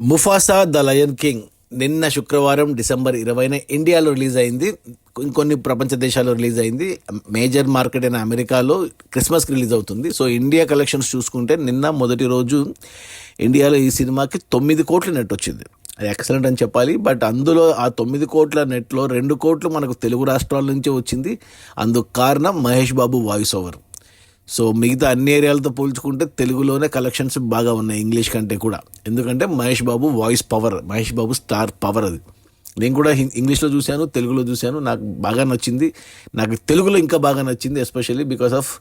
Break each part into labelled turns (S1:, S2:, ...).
S1: Mufasa the lion king నిన్న శుక్రవారం December 20న ఇండియాలో రిలీజ్ అయింది. ఇంకొన్ని ప్రపంచ దేశాల్లో రిలీజ్ అయింది. మేజర్ మార్కెట్ అయిన అమెరికాలో క్రిస్మస్కి రిలీజ్ అవుతుంది. సో ఇండియా కలెక్షన్స్ చూసుకుంటే నిన్న మొదటి రోజు ఇండియాలో ఈ సినిమాకి 9 కోట్ల నెట్ వచ్చింది. అది ఎక్సలెంట్ అని చెప్పాలి. బట్ అందులో ఆ 9 కోట్ల నెట్లో 2 కోట్లు మనకు తెలుగు రాష్ట్రాల నుంచే వచ్చింది. అందుకు కారణం Mahesh Babu voice over. So మిగతా అన్ని ఏరియాలతో పోల్చుకుంటే తెలుగులోనే కలెక్షన్స్ బాగా ఉన్నాయి ఇంగ్లీష్ కంటే కూడా. ఎందుకంటే Mahesh Babu voice power, Mahesh Babu star power అది. నేను కూడా ఇంగ్లీష్లో చూశాను, తెలుగులో చూశాను. నాకు బాగా నచ్చింది. నాకు తెలుగులో ఇంకా బాగా నచ్చింది, especially because of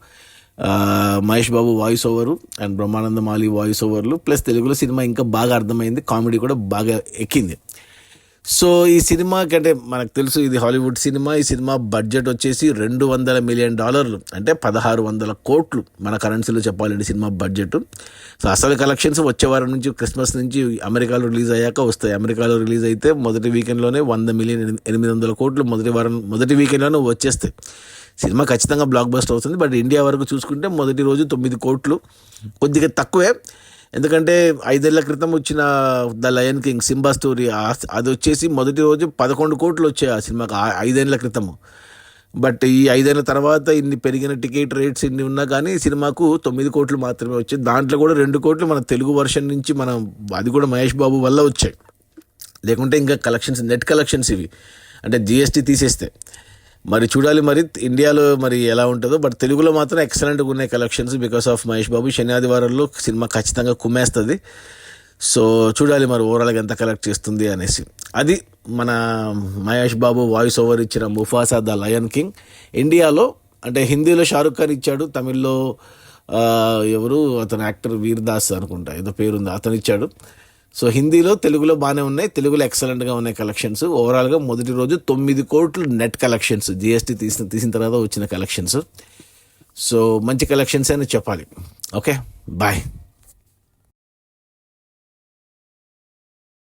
S1: Mahesh Babu voice over and Brahmananda Mali voice ఓవర్లు. ప్లస్ తెలుగులో సినిమా ఇంకా బాగా అర్థమైంది, కామెడీ కూడా బాగా ఎక్కింది. సో ఈ సినిమా కంటే మనకు తెలుసు ఇది హాలీవుడ్ సినిమా. ఈ సినిమా బడ్జెట్ వచ్చేసి $200 మిలియన్, అంటే 1600 కోట్లు మన కరెన్సీలో చెప్పాలండి సినిమా బడ్జెట్. సో అసలు కలెక్షన్స్ వచ్చే వారం నుంచి, క్రిస్మస్ నుంచి అమెరికాలో రిలీజ్ అయ్యాక వస్తాయి. అమెరికాలో రిలీజ్ అయితే మొదటి వీకెండ్లోనే 100 మిలియన్, 800 కోట్లు మొదటి వీకెండ్లోనే వచ్చేస్తాయి. సినిమా ఖచ్చితంగా బ్లాక్ బస్టర్ అవుతుంది. బట్ ఇండియా వరకు చూసుకుంటే మొదటి రోజు 9 కోట్లు కొద్దిగా తక్కువే. ఎందుకంటే 5 ఏళ్ల క్రితం వచ్చిన the lion king Simba story అది వచ్చేసి మొదటి రోజు 11 కోట్లు వచ్చాయి ఆ సినిమాకి 5 ఏళ్ల క్రితము. బట్ ఈ 5 ఏళ్ల తర్వాత ఇన్ని పెరిగిన టికెట్ రేట్స్ ఇన్ని ఉన్నా కానీ సినిమాకు 9 కోట్లు మాత్రమే వచ్చాయి. దాంట్లో కూడా 2 కోట్లు మన తెలుగు వర్షన్ నుంచి అది కూడా మహేష్ బాబు వల్ల వచ్చాయి. లేకుంటే ఇంకా కలెక్షన్స్, నెట్ కలెక్షన్స్ ఇవి అంటే జిఎస్టీ తీసేస్తే మరి చూడాలి మరి ఇండియాలో మరి ఎలా ఉంటుందో. బట్ తెలుగులో మాత్రం ఎక్సలెంట్గా ఉన్నాయి collections because of Mahesh Babu. శని ఆదివారాల్లో సినిమా ఖచ్చితంగా కుమ్మేస్తుంది. సో చూడాలి మరి ఓవరాల్గా ఎంత కలెక్ట్ చేస్తుంది అనేసి. అది మన మహేష్ బాబు వాయిస్ ఓవర్ ఇచ్చిన ముఫాసా ద లయన్ కింగ్. ఇండియాలో అంటే హిందీలో షారుఖ్ ఖాన్ ఇచ్చాడు, తమిళ్లో ఎవరు అతను యాక్టర్ వీర్ దాస్ అనుకుంటా ఏదో పేరుంది, అతను ఇచ్చాడు. సో హిందీలో, తెలుగులో బాగానే ఉన్నాయి. తెలుగులో ఎక్సలెంట్గా ఉన్నాయి కలెక్షన్స్. ఓవరాల్గా మొదటి రోజు 9 కోట్లు నెట్ కలెక్షన్స్, జిఎస్టీ తీసిన తర్వాత వచ్చిన కలెక్షన్స్. సో మంచి కలెక్షన్స్ అని చెప్పాలి. Okay, bye.